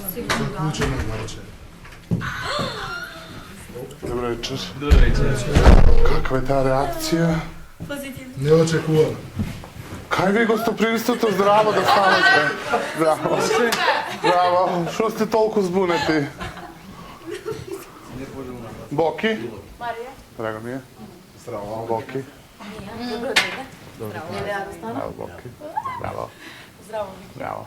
Zaključeno večer. Dobro večer. Dobro večer. Kakva je ta reakcija? Neočekivano. Kaj vi gostoprimstvuto zdravo da stanete? Zdravo. Zdravo. Što ste toliko zbuneti? Boki? Marija. Drago mi je. Zdravo. Boki? Dobro dede. Zdravo. Zdravo, Boki. Zdravo. Zdravo. Zdravo.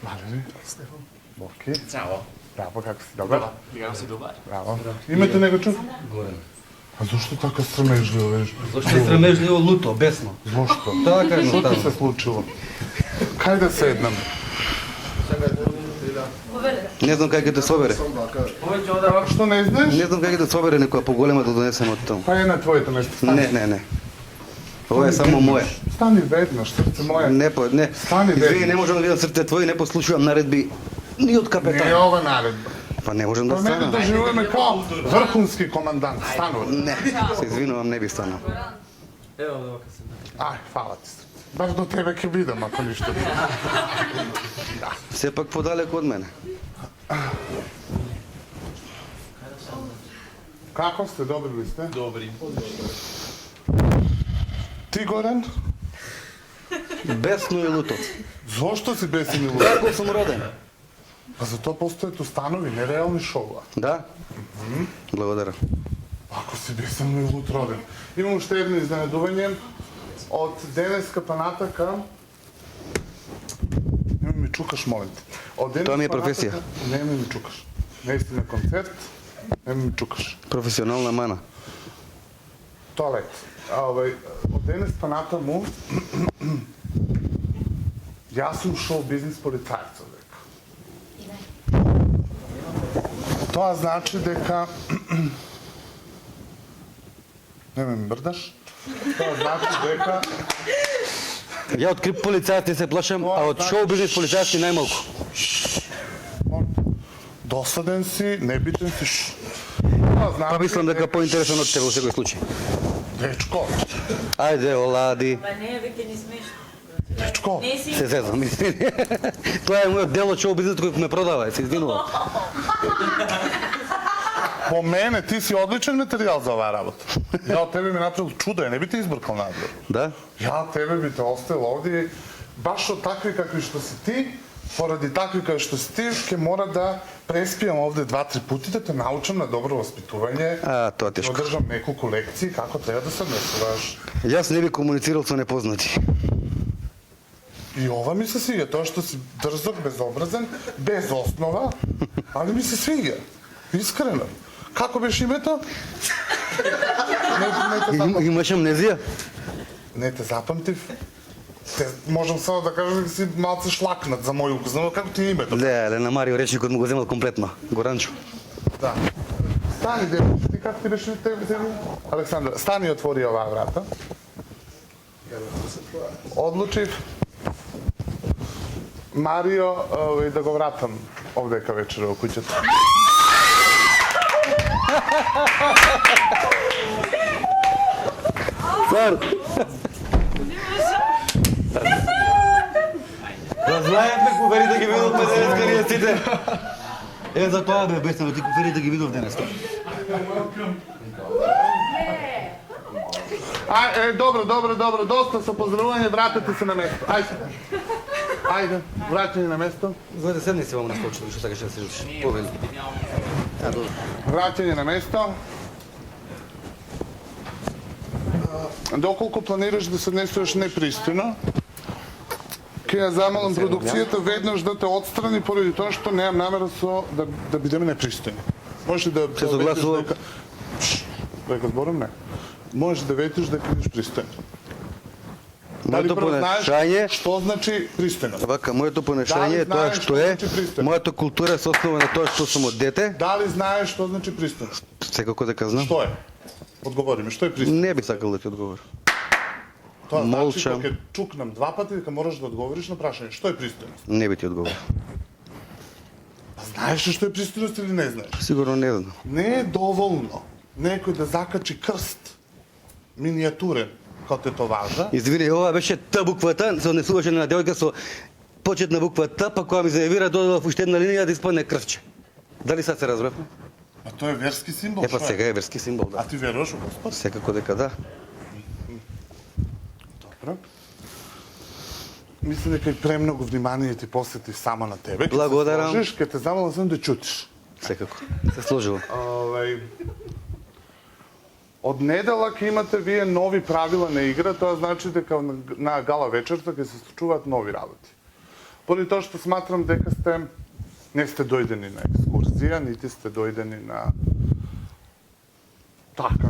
Mariji? Stefan. Boki? Zdravo. Bravo, kako si? Dobar? Ja si dobar. Bravo. Imate nego čuv? Goran. A zašto tako sramežljivo, veš? Zašto je sramežljivo luto, besno? Zašto? Така е Što ti jednostavno. se slučilo? Kaj da sednem? Не знам как ќе те собере. Što ne znaš? Не знам как ќе те собере некоја поголема да донесем од таму. Pa je na твоето место. Stani. Не. Ова е само моје. Stani vedno, srce moje. Не. Stani Извини, vedno. не можам да видам срце твој, не послушувам наредби ни од Не капетан. je ova naredba. Па не можам да Pa mene станам. doživljujeme kao vrhunski komandant. Stanuje. Не, се извинувам, не би станал. Evo dok se. Aj, hvala ti srce. Baš do tebe ke vidim, ako ništa drugo. Сепак подалеку од мене. Kako ste, dobri li ste? Dobri. Ti, Goran? Бесно и луто. Zašto si besan i lud? Како сум роден? Pa za to postoje tu stanovi, nerealni šova. Да? Благодарам. Ako si besan i lud roden. Imam još jedno iznenaduvanje. Od deneska panataka... Nemoj mi čukaš, molim te. Od deneska To mi je panataka- profesija. Nemoj mi čukaš. Ne isti na koncert, nemoj mi čukaš. Професионална мана. Toalet. Od denes panata mu... Ja sam show biznis policajac odeka. To znači deka... Nemoj mi brdaš. To znači deka... Ја од крип полицајци се плашам, а од шоу бизнес полицајци најмалку. Dosadan si, nebiten si. To znači Па мислам дека поинтересан од тебе во секој случај. Dečko, Ајде, олади. Pa ne, veke ni smeš. dečko. Nisi. Се зезам, извини. Тоа е мојот дел од шоу бизнес кој ме продава, се извинувам. Po mene, ti si odličan materijal za ova rabota. Ja od tebe mi napravil čudo, ja ne bi te izbrkal nadzor. Да? Ja tebe bi te ostavil ovdje, baš od takvi kakvi što si ti, poradi takvi kakvi što si ti, ke mora da prespijam ovdje 2-3 puta da te naučam na dobro vaspituvanje. А, тоа тешко. Održam neku lekciju kako treba da se odnosuvaš. Јас не би комуницирал со непознати. I ova mi se sviđa, to što si drzog, bezobrazan, bez osnova, ali mi se sviđa. Iskreno. Kako beš imето? Имаш амнезија? Не те запамтив. Можам само да кажам дека си малце шлакнат за мој укус. Знам како ти е името? Ле, на Марио речникот му го земал комплетно. Горанчо. Да. Стани, дедо, ти как ти беше тебе? Александр, стани и отвори оваа врата. Одлучив Марио да го вратам овдека вечера во куќата. Цар! Разлајавме куфери да ги видовме денеска ние сите. Е, за тоа бе, бесна, ти куфери да ги видов денеска. Добро, доста со поздравување, вратете се на место. Ајде, враќање на место. Зојде, седни си ваму на столчето, што сакаш да се жутиш. Повели. А, добро. Враќање на место. Доколку планираш да се однесуваш непристојно, ќе ја замолам продукцијата веднаш да те отстрани поради тоа што немам намера да бидеме непристојни. Можеш да Се согласувам. Дека зборам не. Можеш да ветиш дека бидеш пристојен. Дали Моето прво знаеш понешање, што значи пристојност? вака, моето понешање е Дали тоа знаеш што што е, значи пристојно? мојата култура се основа на тоа што сум од дете, Дали знаеш што значи пристојност? секако дека знам. Што е? Одговори ми, што е пристојност? Не би сакал да ти одговорам. Тоа значи молчам. кога ќе чукнам 2 пати дека мораш да одговориш на прашање што е пристојност. Не би ти одговорил. Знаеш ли што е пристојност или не знаеш? Сигурно не знам. Не е доволно некој да закачи крст, минијатурен, као тетоважа. Извини, ова беше Т буквата, се однесуваше на девојка со почетна буква Т, па кога ми зајавира додала во уште една линија да испадне крвче. Дали сега се разбравме? А тоа е верски символ, Па што сега е верски символ, А да. ти веруваш во Господ? Секако дека да. Добро. Мислам дека и премногу внимание ти посвети само на тебе. Благодарам. Ке се сложиш, ке те замолам само да чутиш. Секако. Се сложило. Од недела ќе имате вие нови правила на игра, тоа значи дека на гала вечерта ќе се случуваат нови работи. Поради тоа што сматрам дека не сте дојдени на екскурзија, нити сте дојдени на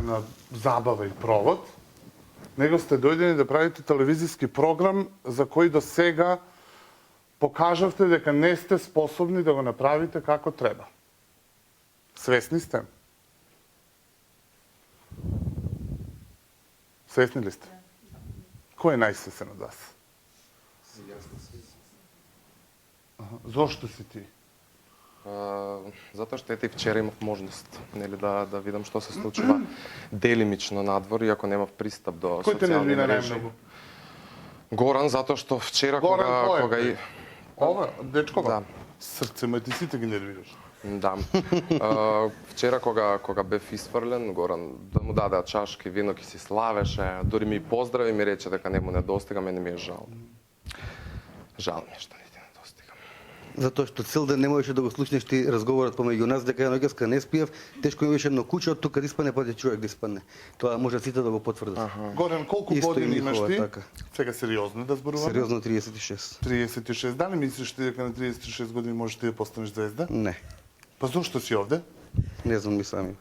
на забава и провод, него сте дојдени да правите телевизиски програм за кој до сега покажавте дека не сте способни да го направите како треба. Свесни сте? Свесни ли сте? Кој е најсвесен од вас? Зошто си ти? Затоа што ете и вчера имав можност, нели, да видам што се случува делимично надвор, иако немав пристап до Кој те социјални нервира мрежи. најмногу? Горан, затоа што вчера Горан, кој е кога и тој? Ова, дечкова? Да. Срце, ма ти сите ги нервираш. да. Вчера кога бев исфрлен, Горан да му дадеа чашки вино, ки си славеше, дури ми поздрави, ми рече дека не му недостига, мене ми е жал. Жал ми е што не ти недостигам. Затоа што цел ден не можеше да го слушнеш ти разговорот помеѓу нас, дека ја ноќеска не спиев, тешко ми беше едно куче од тука да испадне, па да човек да испадне. Тоа може сите да го потврдат. Горан, колку Исто години и имаш Михова, ти? така. Сега сериозно да зборуваме? Сериозно 36. 36. Дали мислиш ти дека на 36 години можеш ти да постанеш звезда? Не, Па зошто си овде? не знам ми сами.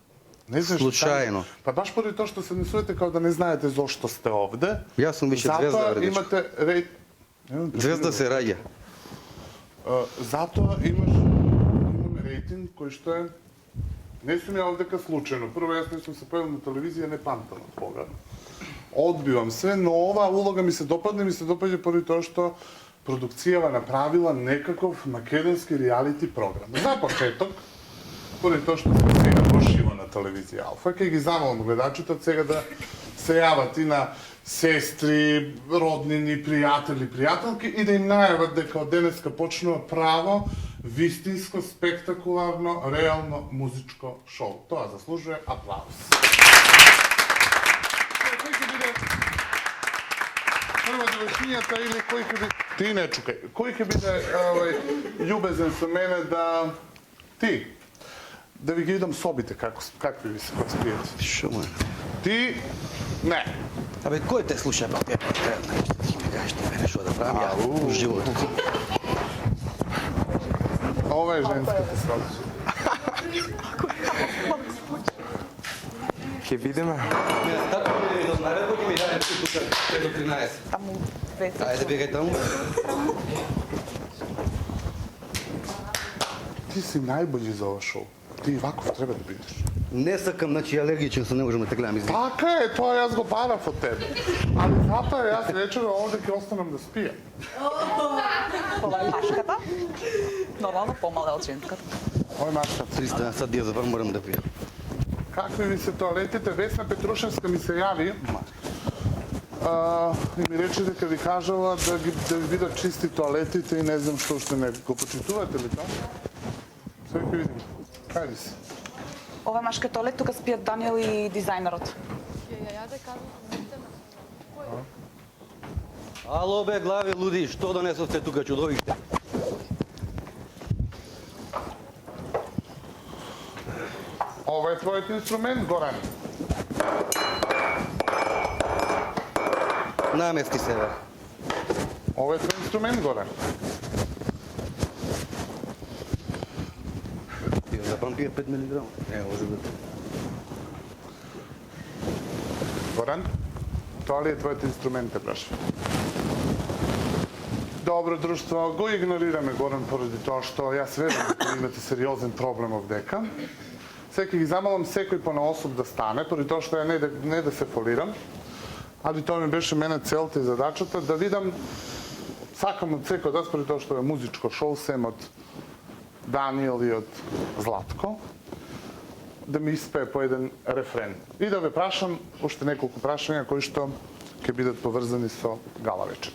Не знаеш Случајно. Па баш поради тоа што се несувате како да не знаете зошто сте овде. Јас сум више звезда, Затоа бре, дечко. имате рейт. Звезда се раѓа. Затоа имаме рейтинг кој што е не сум ја овдека случајно. Прво јас не сум се појавил на телевизија, не памтам од кога. Одбивам се, но оваа улога ми се допаѓа поради тоа што продукцијава направила некаков македонски реалити програм. За почеток, поради тоа што сме сега пошиво на телевизија Алфа, ќе ги замолам гледачите од сега да се јават и на сестри, роднини, пријатели, пријателки и да им најават дека од денеска почнува право, вистинско, спектакуларно, реално музичко шоу. Тоа заслужува аплауз. Кој ќе биде прва девојчињата или кој ќе биде... Ти не чукај. Кој ќе биде љубезен со мене да... Ти. Да ви ги видам собите, какви ви се спијат. Шо ме? Ти... Не. Абе, кој те слуша, бе? Ти ми кажеш ти мене што да правам ја у животот. Ова е женската соба. Ќе видиме. Така ми до наредба ќе ми даде тука до 13. Таму веќе. Ајде бегај таму. Ти си најбољи за ова шоу. Ти и ваков треба да бидеш. Не сакам, значи алергичен сум, не можам да те гледам, извини. Така е, тоа јас го барав од тебе. Али затоа јас вечера овде ќе останам да спијам. Ова е машката. Нормално помала од женската. Ој машка, 300 на сад диазапам морам да пијам. какви ви се тоалетите? Весна Петрушевска ми се јави и ми рече дека ви кажала да ви видат чисти тоалетите и не знам што уште не. Го почитувате ли тоа? Сега ќе видим. Кај си? Ова е машка туалет, тука спијат Даниел и дизајнерот. Ало бе, глави луди, што донесовте тука чудовиште? Ова е твојот инструмент, Горан. Намести се, бе. Ова е твој инструмент, Горан. Диазапам пие 5 мг. Не, може да... Горан, тоа ли е твојот инструмент, те прашам? Добро, друштво, го игнорираме Горан поради тоа што јас верувам дека имате сериозен проблем овдека. Секој ги замалам секој понаособ да стане, поради тоа што ја не да се фолирам, али тоа ми беше мене целта и задачата да видам, сакам од секој од вас, поради тоа што е музичко шоу, сем од Даниел и од Златко, да ми испее по еден рефрен. И да ве прашам уште неколку прашања кои што ќе бидат поврзани со гала вечер.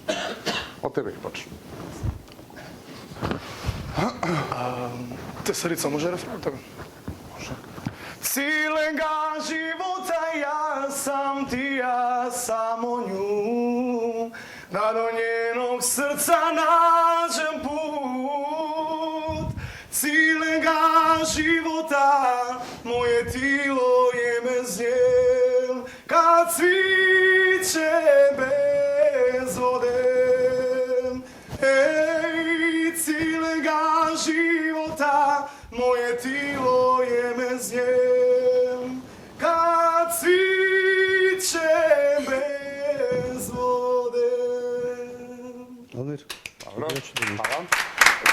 Од тебе ќе почнем. Тесарица може рефрен така? Може. Cilega života ja sam ti, ja samo nju, da do njenog srca nađem put. Cilega života moje tilo je meznijem, kad cviće bez vode. Ej, cilega života moje tilo je meznijem, kad cviće bez vode. Алмир, Добро, хвала.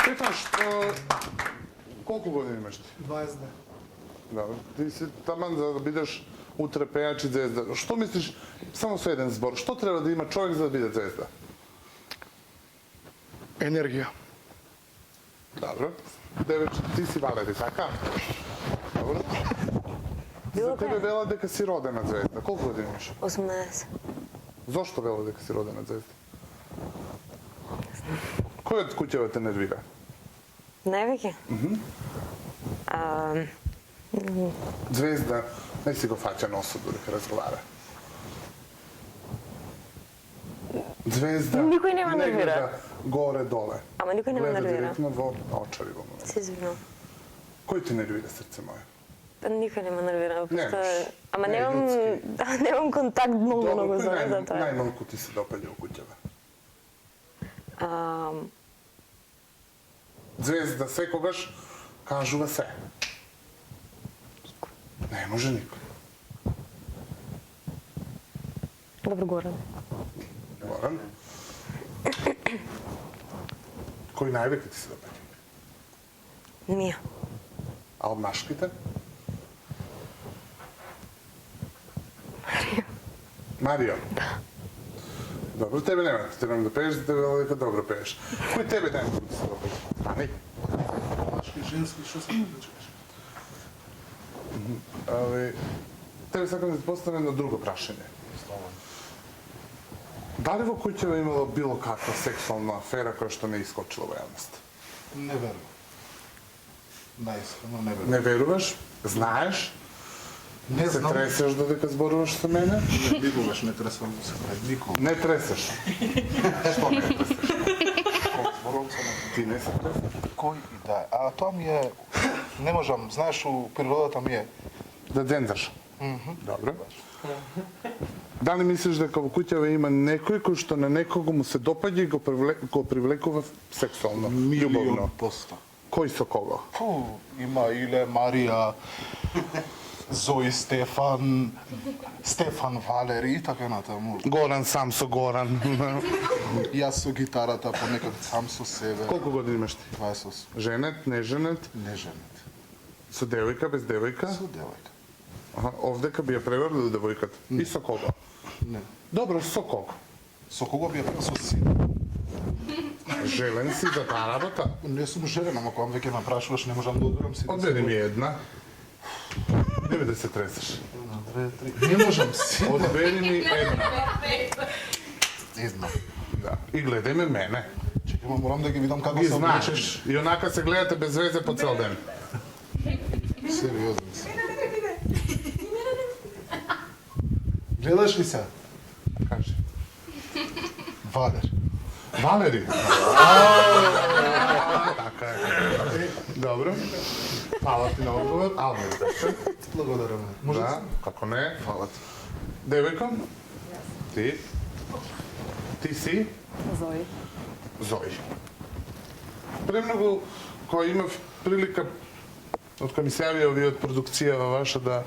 Питаш, колку години имаш ти? 22. Добро. Ти си таман за да бидеш утре пејач и звезда. Што мислиш, само со еден збор, што треба да има човек за да биде звезда? Енергија. Добро. Девече, ти си Валери, така? Добро. За тебе вела дека си родена звезда. Колку години имаш? 18. Зошто вела дека си родена звезда? Кој од куќава те нервира? Највеќе? Звезда не си го фаќа носот додека разговара. Звезда Никој не ме не нервира. гледа горе-доле. Ама никој не ме Гледа нервира. директно во очари во момент. Се извинувам. Кој ти нервира, срце мое? Па никој не ме нервира. Просто... Немаш. Ама Не е немам... ljudски. Да, немам контакт многу Кој за тоа. најмалку ти се допаѓа у куќава? Звезда секогаш кажува се. Не може никој. Добро, Горан. Горан. Кој највеќе ти се допаѓа? Мија. А од машките? Марио. Да. Добро, тебе нема, тебе да пееш, тебе дека добро пееш. Кој тебе најмалку ти се допаѓа? Стани. Машки, женски, што сакаш да кажеш? Тебе сакам да ти поставам едно друго прашање. Дали во куќава имало било каква сексуална афера која што не искочила во јавност? Не верувам. Наискрено не верувам. Не веруваш? Знаеш? Не Се знам. тресеш додека зборуваш со мене? Никогаш не тресвам се пред никого. Не тресеш. Што не тресеш? Зборувам со некој. Ти не се тресеш. Кој и да е. А тоа ми е... Не можам, знаеш, у природата ми е... Да дензаш. Добро. Дали мислиш дека во куќава има некој кој што на некого му се допаѓа и го привлекува сексуално, љубовно? 100%. Кој со кого? Фу, има Иле, Марија, Зои, Стефан, Стефан Валери и така натаму. Горан сам со Горан. Јас со гитарата, понекад сам со себе. Колку години имаш ти? 28. Женет, не женет? Не женет. Со девојка, без девојка? Со девојка. Аха, овдека би ја преврнал девојката. И со кого? Не. Добро, со кого? Со кого би ја со син? Желен си за таа работа? Не сум желен, ама кога веќе ме прашуваш, не можам да одберам си. Одбери ми една. Нема да се тресеш. 2, 3. Не можам си. Одбери ми една. Една. Да. И гледај ме мене. Чекай, морам да ги видам како Ги се знаеш. облечеш. И онака се гледате без везе по цел ден. Сериозно си. Гледаш ли се? Кажи. Валер. Валери. Така е. Добро. Фала ти на одговор. Алмир беше. Благодарам. Може Да, како не. Фала ти. Девојка? Ти? Ти си? Зои. Зои. Премногу, кога имав прилика од кога ми се јавија овие од продукцијава ваша да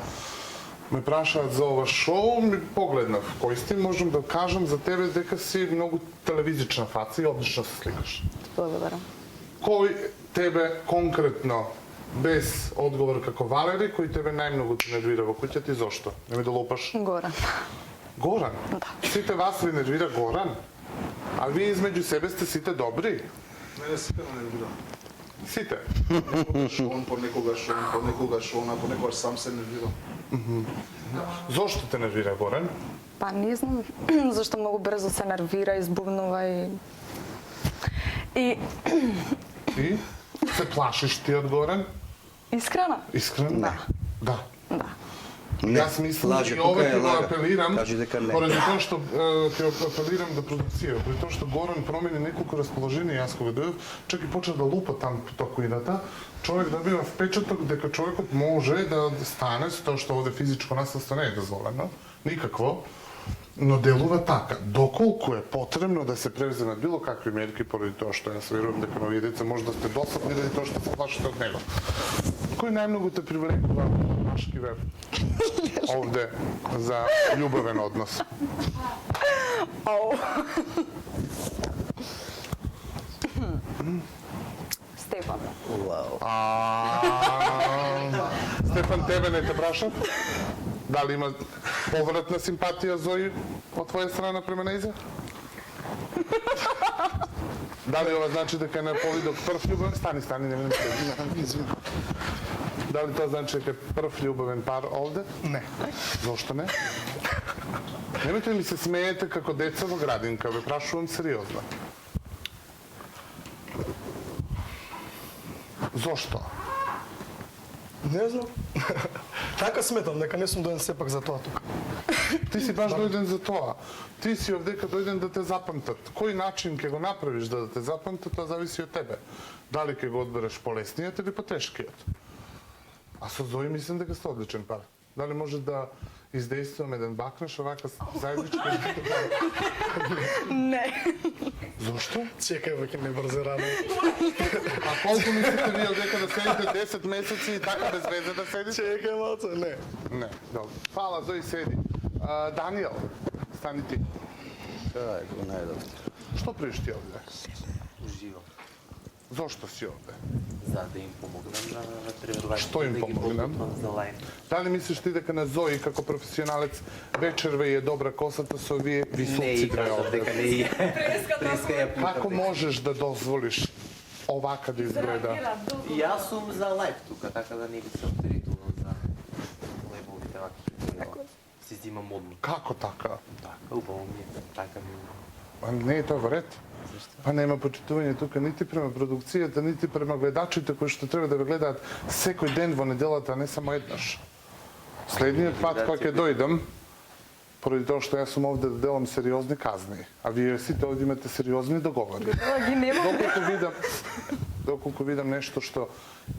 ме прашаат за ова шоу, ми погледнав кој сте, можам да кажам за тебе дека си многу телевизична фаца и одлично се сликаш. Благодарам. Кој тебе конкретно, без одговор како Валери, кој тебе најмногу те нервира во куќата и зошто? Не ми да лопаш. Горан. Горан? Да. Сите вас ви нервира Горан? А вие измеѓу себе сте сите добри? Мене сите ме нервира. Сите? Понекогаш она, понекогаш сам се нервирам. Зошто те нервира Горан? Па не знам, зашто многу брзо се нервира, избувнува и И? Се плашиш ти од Горан? искрена. Искрено? Да. Да. Да. Јас мислам лаже, и тука ова е ќе го лага. апелирам, Кажи дека не. поради тоа што ќе апелирам до продукција, поради тоа што Горан промени неколку расположение, јас кога дојдов, чак и почна да лупа там по токуината, човек добива впечаток дека човекот може да стане, со тоа што овде физичко насилство не е дозволено, никакво, но делува така. Доколку е потребно да се превземат било какви мерки, поради тоа што јас верувам дека нови деца може да сте досадни заради тоа што се плашите од него. Кој најмногу те привлекува Машкиве овде за љубовен однос? Ау. Стефан. Стефан, тебе не те прашав? Дали има повратна симпатија, Зои, од твоја страна према нејзе? Дали ова значи дека на повидок прв љубовен... Стани, не ме извини. Дали тоа значи дека е прв љубовен пар овде? Не. Зошто не? Немете ли се смеете како деца во градинка, ве прашувам сериозно. Зошто? Не знам. Така сметам, дека не сум доен сепак за тоа тука. Ти си баш дојден за тоа. Ти си овдека дојден да те запамтат. Кој начин ќе го направиш да те запамтат, тоа зависи од тебе. Дали ќе го одбереш полесниот или потешкиот. А со Зои мислам дека сте одличен пар. Дали може да издействуваме еден бакнеш овака заеднички? Не. Зошто? Чекај, веќе не брзе рано. А колку мислите вие дека да седите 10 месеци и така без везе да седите? Чекај малце, не. Не, добро. Фала, Зои, седи. Даниел, стани ти. Кај го најдов. Што правиш ти овде? Уживам. Зошто си овде? За да им помогнам на тренировачите. Што им да ги помогнам? подготвам за лајн. Дали мислиш ти дека на Зои како професионалец вечерве е добра косата со овие Не висоци и кажав дека не и. Преска ја путам. Како можеш да дозволиш овака да изгледа? И јас сум за лајв тука, така да не би се оптеритувал за лебовите ваки. Си зима модно. Како така? Така, убаво ми е. Така ми е. А не е тоа во ред? Па нема почитување тука нити према продукцијата, нити према гледачите кои што треба да ве гледаат секој ден во неделата, а не само еднаш. Следниот пат кога ќе дојдам, поради тоа што јас сум овде да делам сериозни казни, а вие сите овде имате сериозни договори. Ги нема. Доколку видам нешто што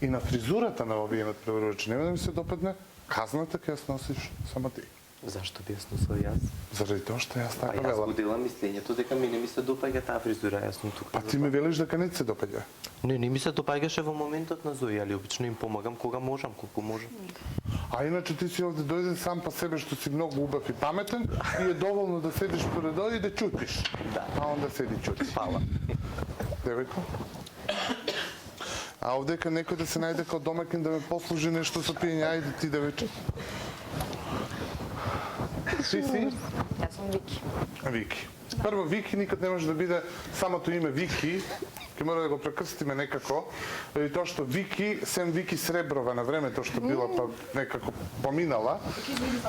и на фризурата на овие надпреварувачи нема да ми се допадне, казната ќе ја сносиш само ти. Зашто би ја сносил јас? Заради тоа што јас Па така јас велам. го делам мислењето дека ми не ми се допаѓа таа фризура, јас сум тука. Па ти ми велиш дека не ти се допаѓа. Не ми се допаѓаше во моментот на Зоја, али обично им помагам кога можам, колку можам. А иначе ти си овде дојден сам па себе што си многу убав и паметен и е доволно да седиш пред овде и да чутиш. Да. А онда седи чути. Фала. Девојко? А овдека некој да се најде као домакин да ме послужи нешто со пиење, ајде ти девојче. Ти си? Јас сум Вики. Вики. Прво, Вики никад не може да биде самото име Вики, ќе мора да го прекрстиме некако, и тоа што Вики, сем Вики Среброва на времето што била па некако поминала,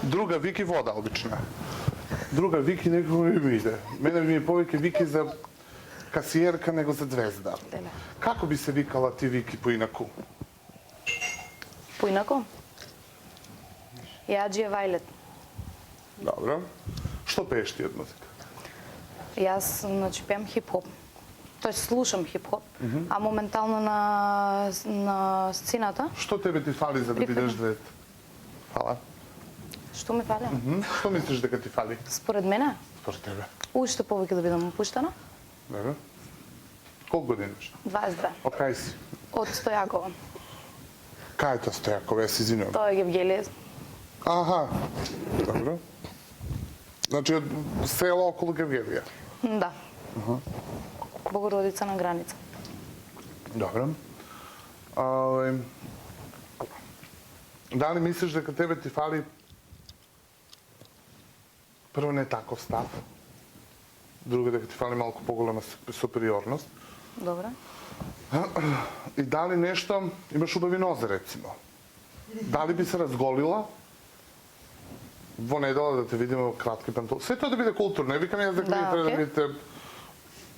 друга Вики вода обична. Друга Вики некако не ми иде. Мене ми е повеќе Вики за касиерка него за звезда. Како би се викала ти Вики поинаку? Поинако? Јаджија Вајлет. Добро. Што пееш ти од музика? Јас, значи, пеам хип-хоп. Тоест, слушам хип-хоп, а моментално на сцената, Што тебе ти фали за да бидеш звезда? Фала. што ми фали? Што мислиш дека ти фали? Според мене, Според тебе. уште повеќе да бидам опуштена. Добро. Колку години имаш? 22. Од кај си? Од Стојакова. Кај е тоа Стојакова? Ја се извинувам. Тоа е Гевгелие. Аха. Добро. Значи од село околу Гевгелија. Да. Богородица на граница. Добро. Дали мислиш дека тебе ти фали прво не таков став, друго дека ти фали малку поголема супериорност, Добре. и дали нешто, имаш убави нозе рецимо, дали би се разголила во недела да те видиме во кратки панталони. Се тоа да биде културно. Не викам јас дека вие треба да окей. бидете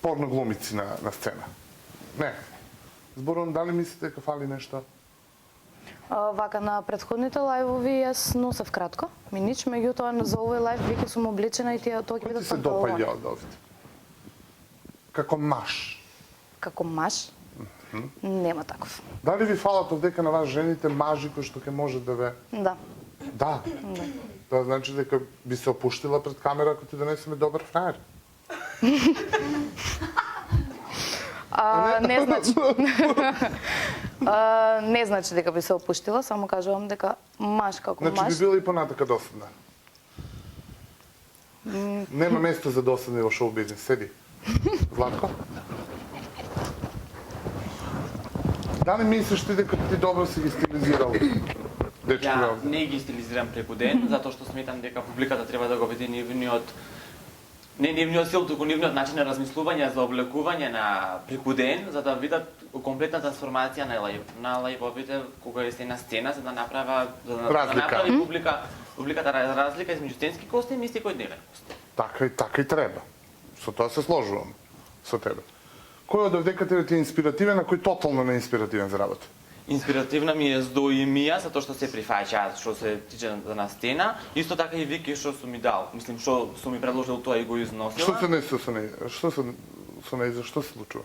порно глумици на сцена. Не. Зборувам, дали мислите дека фали нешто? Вака на претходните лајвови јас носев кратко, минич, меѓутоа за овој лајв веќе сум облечена и тоа ќе Кој бидат ти се панталони. допаѓа од овде? Како маш. Како маж, нема таков. Дали ви фалат овдека на вас жените мажи кои што ќе може да ве... Да. Да. Тоа значи дека би се опуштила пред камера ако ти донесеме добар фраер. Не значи. Не значи дека би се опуштила, само кажувам дека маж како Значи би маж. била и понатака досадна. Нема место за досадни во шоу бизнес. Седи. Златко? Дали мислиш ти дека ти добро си ги стилизирал дечки Ја овде? не ги стилизирам преку ден, затоа што сметам дека публиката треба да го види нивниот не нивниот стил, туку нивниот начин на размислување за облекување на преку ден, за да видат комплетна трансформација на лајвовите кога е на сцена, за да Разлика. направи публиката разлика измеѓу сценски костим и секојдневен костим. Така и треба. Со тоа се сложувам со тебе. Кој од овдека тебе ти е инспиративен, а кој тотално не е инспиративен за работа? Инспиративна ми е Здо и Мија, затоа што се прифаќаат што се тича на сцена. Исто така и Вики што сум ми дал. Мислим што сум ми предложил тоа и го износила. Што се несува со неја? Што се случува?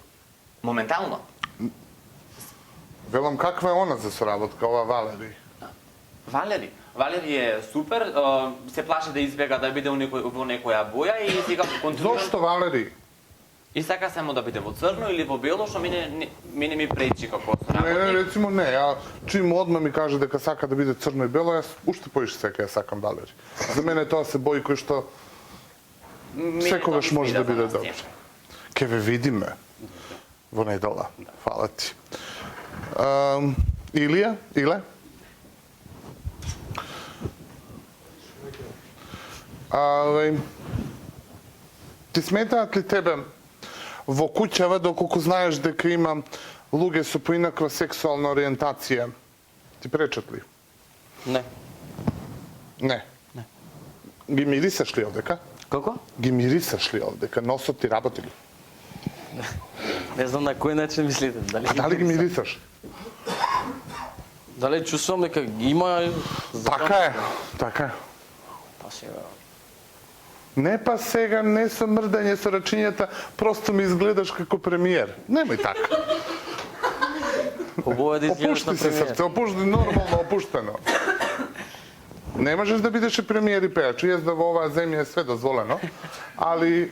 Моментално. Велам, каква е она за соработка, ова Валери? Валери е супер, се плаши да избега да биде во некоја боја и сега контролирам. Зошто Валери? И сака само да биде во црно или во бело, што мене ми пречи како Не, соработник. рецимо не, чим одма ми каже дека сака да биде црно и бело, јас уште поише сека ја сакам Валери. За мене тоа се бои кои што Мене секогаш тоа ми може да свида биде за добро. сцена. Ке ве видиме во недела. Фала ти. Иле? Ти сметаат ли тебе во куќава, доколку знаеш дека има луѓе со поинаква сексуална ориентација, ти пречат ли? Не. Не. Ги мирисаш ли овдека? Како? Ги мирисаш ли овдека? Носот ти работи ли? Не знам на кој начин мислите. Дали ги мирисаш? Дали чувствувам дека ги има... Така е. Па сега... Не па сега, не со мрдање со рачињата, просто ми изгледаш како премиер. Немој така. Хубаво е да изгледаш на Опушти се премиер. срце, опушти нормално опуштено. Не можеш да бидеш и премиер и пејач, јас да во оваа земја е све дозволено, али...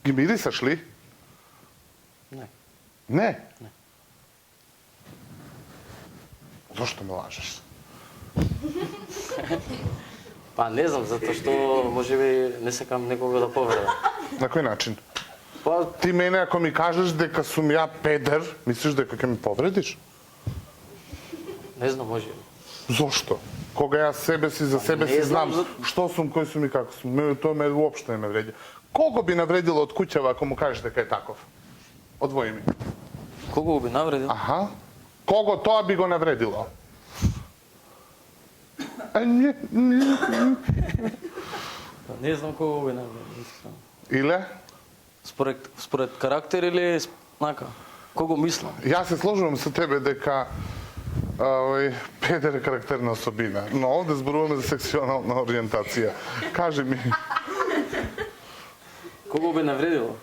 Ги мирисаш ли? Не. Не? Зошто ме лажеш? Па не знам, затоа што можеби не сакам некога да повредам. На кој начин? Па Ти мене ако ми кажеш дека сум ја педер, мислиш дека ќе ми повредиш? не знам, можеби. Зошто? Кога јас себе си за себе Не си знам знам што сум, кој сум и како сум, тоа ме уопшто не ме вреди. Кого би навредило од куќава ако му кажеш дека е таков? Одвои ми. Кого би навредил? Аха. Кого тоа би го навредило? Не знам кого би навредил. искрено. Иле? Според карактер или нака? Кого мислам? Јас се сложувам со тебе дека педер е карактерна особина, но овде зборуваме за сексуална ориентација. Кажи ми. Кого би навредило?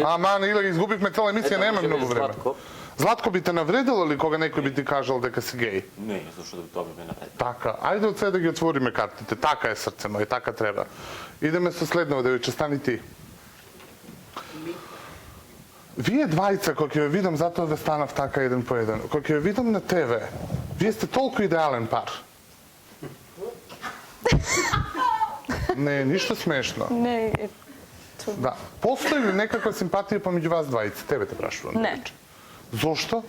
Аман, Иле, изгубивме цела емисија, нема многу време. Златко. Златко би те навредило ли кога некој би ти кажал дека си геј? Не, зашто да тоа би ме направи. Така, ајде од сега да ги отвориме картите. Така е срце моје, така треба. Идеме со следново, девојче, стани ти. Вие двајца, кога ќе ве видам, затоа ве станав така еден по еден, кога ќе ве видам на ТВ, вие сте толку идеален пар. Не е ништо смешно. Не, Да. Постои ли некаква симпатија помеѓу вас двајца? Тебе те прашувам. Не. девојче. Зошто?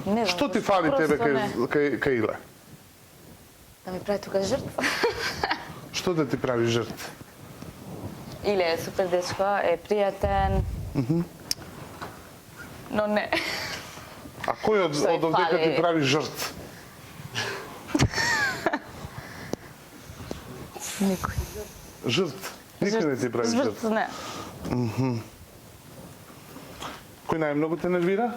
не знам. Што ти зашто, фали тебе просто не. кај Иле? Да ми прави тука жртва. Што да ти прави жртва? Иле е супер дечко, е пријатен. Но не. А кој од Што ѝ овдека ти фали? прави жртва? Никој. Жрт. Никој не ти прави жрт. Жрт, не. Кој најмногу те нервира?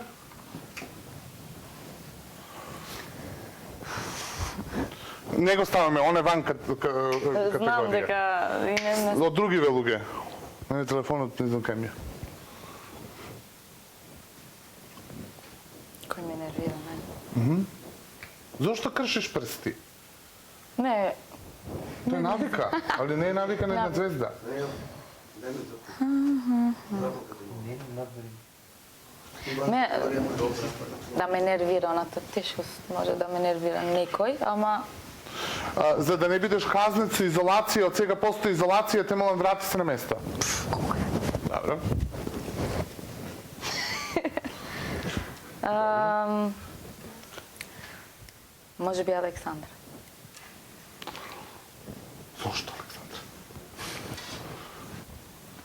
Не го ставаме, он е ван категорија. Знам дека и не Од други луѓе. Не, телефонот не знам кај ми е. кој ме нервира, не. Зошто кршиш прсти? Не, Тоа е навика, али не е навика на една звезда. да ме нервира, оната тешкост може да ме нервира некој, ама За да не бидеш казнет со изолација, од сега постои изолација, те молам врати се на место. Добро. може би Александра. Зошто, Александра?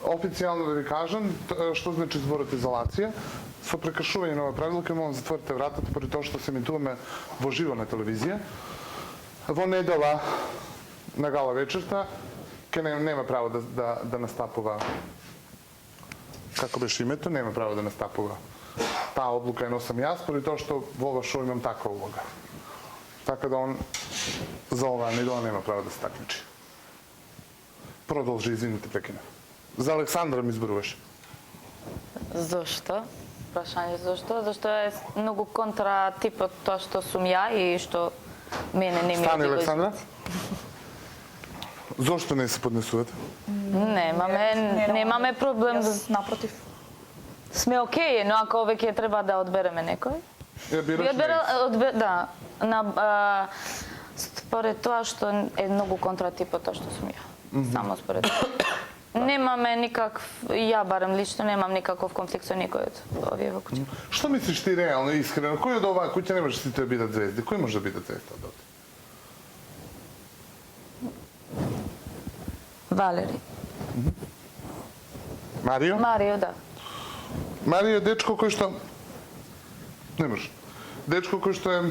Официјално да ви кажам, што значи зборот изолација, со прекршување на ова правило ќе молам затворите вратата поради тоа што се емитуваме во живо на телевизија. Во недела на гала вечерта ќе нема право да настапува, како беше името, нема право да настапува. Таа одлука ја носам јас, поради тоа што во ова шоу имам таква улога. Така да он за оваа недела нема право да се такмичи. Продолжи, извините, прекина. За Александра ми зборуваш. Зошто? Прашање зошто? Зашто е многу контра типот тоа што сум ја и што мене не ми Стани, Александра. Зошто не се поднесувате? Немаме проблем. Напротив. Сме окей, но ако веќе треба да одбереме некој. Ја бираш не. Да, според тоа што е многу контра типот тоа што сум ја. Само според тоа. Немаме никакв, ја барем лично немам никаков конфликт со никој од овие во куќа. Што мислиш ти реално, искрено? Кој од оваа куќа не може сите да бидат звезди? Кој може да биде звезда од овде? Валери. Марио? Марио, да. Марио е дечко кој што... Не може. Дечко кој што е...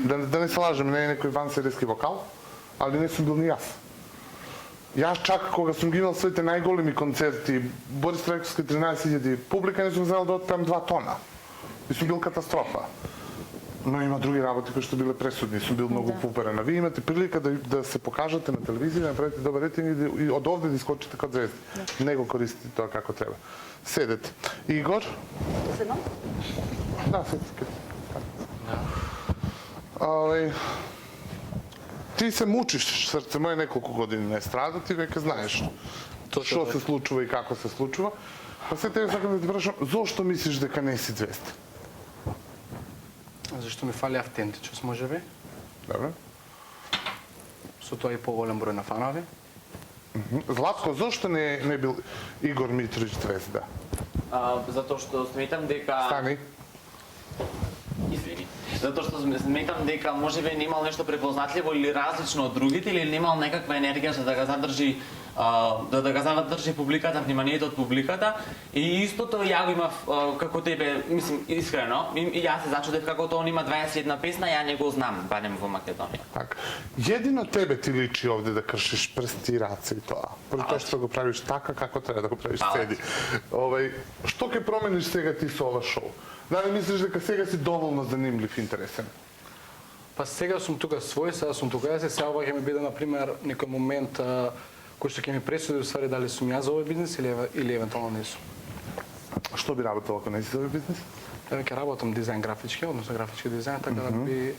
Да не се лажем, не е некој вансеријски вокал, али не сум бил ни јас. Јас чак кога сум ги имал своите најголеми концерти, Борис Трайковски 13.000 публика, не сум знал да отпеам 2 тона. И сум бил катастрофа. Но има други работи кои што биле пресудни, сум бил многу поуперен. А вие имате прилика да се покажете на телевизија, да направите добар рейтинг и од овде да искочите како звезди. Не го користите тоа како треба. Седете. Игор? Седам? Да, седете. Ти се мучиш, срце моје неколку години на естрада, ти веќе знаеш што се случува и како се случува. Па се тебе сакам да ти прашам, зошто мислиш дека не си звезда? Зашто ми фали автентичност, може би. Добре. Со тоа и поголем број на фанови. Златко, зошто не бил Игор Митровиќ звезда? Затоа што сметам дека... Стани. Извини. Затоа што сметам дека можеби немал нешто препознатливо или различно од другите, или немал некаква енергија за да го задржи публиката, вниманието од публиката. И истото ја го имав како тебе, мислим, искрено. И јас се зачудев како тоа он има 21 песна, ја не го знам, барем во Македонија. Така. Едино тебе ти личи овде да кршиш прсти и раце и тоа. Поради тоа што го правиш така како треба да го правиш седи. Што ќе промениш сега ти со ова шоу? Дали мислиш дека сега си доволно занимлив и интересен? Па сега сум тука свој, сега сум тука јас и сега ова ќе ми биде, например, некој момент кој што ќе ми пресуди уствари дали сум јас за овој бизнес или евентуално не сум. Што би работел ако не си за овој бизнес? Ќе работам дизајн графички, односно графички дизајн, така да би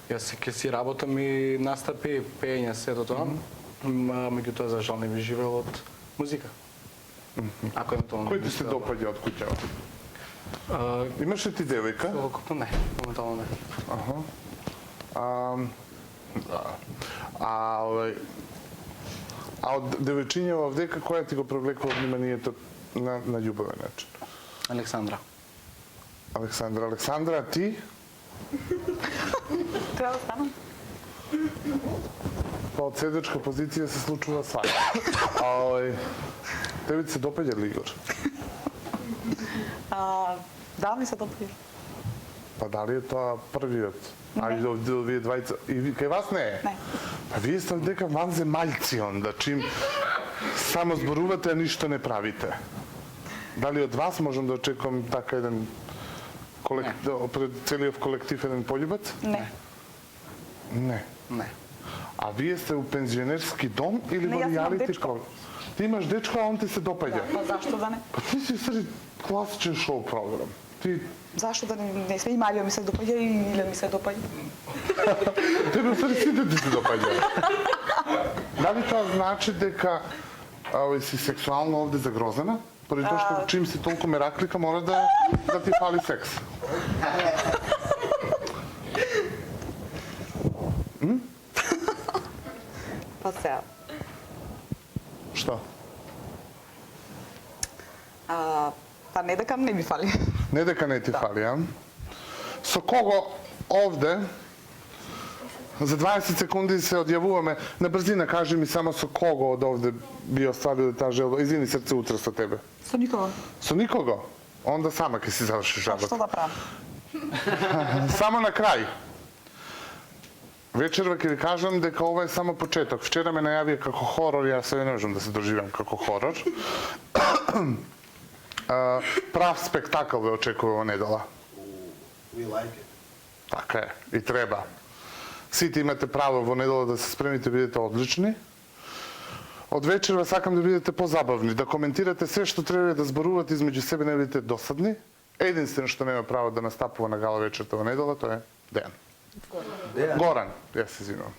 јас ќе си работам и настапи, пеење, сето тоа. Меѓутоа за жал не би живеел од музика. Ако евентуално Кој ти се допаѓа од куќава? Имаш ли ти девојка? Целокупно не, моментално не. А од девојчиња овдека, која ти го привлекува вниманието на љубовен начин? Александра. Александра, а ти? Треба да станам. Па од седечка позиција се случува свака. Тебе ти се допаѓа ли, Игор? Да, ми се допаѓа. Па дали е тоа првиот? Ајде овие двајца. И кај вас не е? Не. А вие сте дека ванземајци онда, чим само зборувате, а ништо не правите. Дали од вас можам да очекувам така еден пред целиот колектив еден пољубец? Не. Не. Не. А вие сте у пензионерски дом или Не, во јас имам реалити дечко. програм? Ти имаш дечко, а он ти се допаѓа. Па зашто да не? Па ти си сред класичен шоу програм. Ти Зашто да не сме и Марио ми се допаѓа и Иле ми се допаѓа. тебе сред сите ти се допаѓа. Дали тоа значи дека си сексуално овде загрозена? Поради тоа што чим си толку мераклика мора да ти фали секс. Па сега. Што? Па не дека не ми фали. Не дека не ти фали, а? Со кого овде за 20 секунди се одјавуваме, на брзина кажи ми само со кого од овде би оставил таа желба. Извини, срце утре со тебе. Со никого. Со никого? Онда сама ќе си завршиш Па што работа. да правам? Само на крај. Вечерва ќе ви кажам дека ова е само почеток. Вчера ме најавија како хорор, јас се не можам да се доживам како хорор. Прав спектакл ве очекува во недела. Така е, и треба. Сите имате право во недела да се спремите, бидете одлични. Од вечерва сакам да бидете позабавни, да коментирате се што треба да зборувате измеѓу себе, не бидете досадни. Единствено што нема право да настапува на гала вечерта во недела, тоа е Дејан. Горан, јас се извинувам.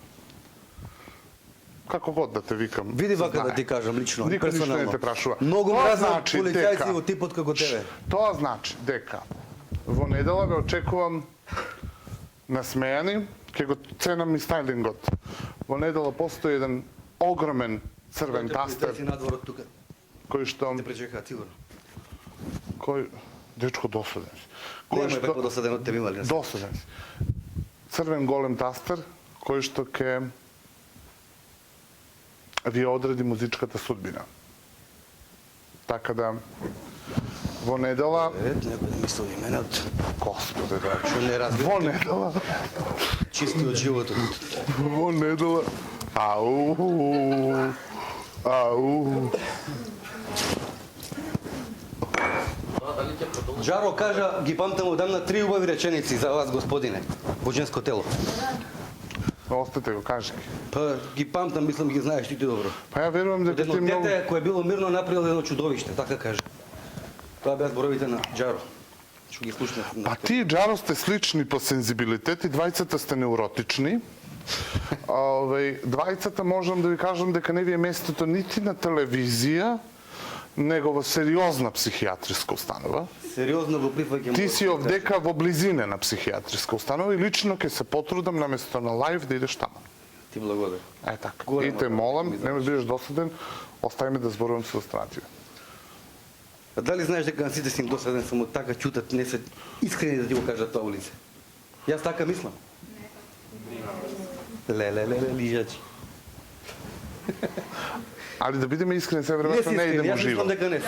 Како год да те викам. Види вака знае. да ти кажам лично, Никој ништо не персонално. те прашува. Многу Тоа мразам значи полицајци дека- во типот како тебе. Тоа значи дека во недела ве очекувам насмејани, ќе го ценам и стајлингот. Во недела постои еден огромен црвен тастер Полицајци надвор од тука. кој што Те пречекаат сигурно. кој дечко досаден си. Немој бе подосаден од тебе имали. Досаден си. Црвен голем тастер кој што ќе ви одреди музичката судбина. Така да во недела, Некој да мисли именот. Господе, да. Што не разбира. Во недела, Чисти од животот. во недела. Ау. Ау. Джаро кажа, ги памтам одамна 3 убави реченици за вас, господине, во женско тело. Остате го, кажи ги. Па ги памтам, мислам ги знаеш ти добро. Па ја верувам дека Едно ти многу... дете кое било мирно направило едно чудовиште, така каже. Тоа беа зборовите на Джаро. Што ги слушнав. Па ти и Джаро сте слични по сензибилитет и двајцата сте неуротични. Двајцата можам да ви кажам дека не ви е местото нити на телевизија, него во сериозна психијатриска установа. Сериозно го прифаќам. Ти си овдека во близине на психијатриска установа и лично ќе се потрудам наместо на лајв да идеш таму. Ти благодарам. Е така. Голема И те молам, ми немој бидеш досаден, остави ме да зборувам со останативе. А дали знаеш дека на сите си им досаден само така чутат, не се искрени да ти го кажат тоа улице? Јас така мислам. Леле, лижачи. Али да бидеме искрени, се Не веројатно си не искрен, идемо јас живо. мислам дека не си.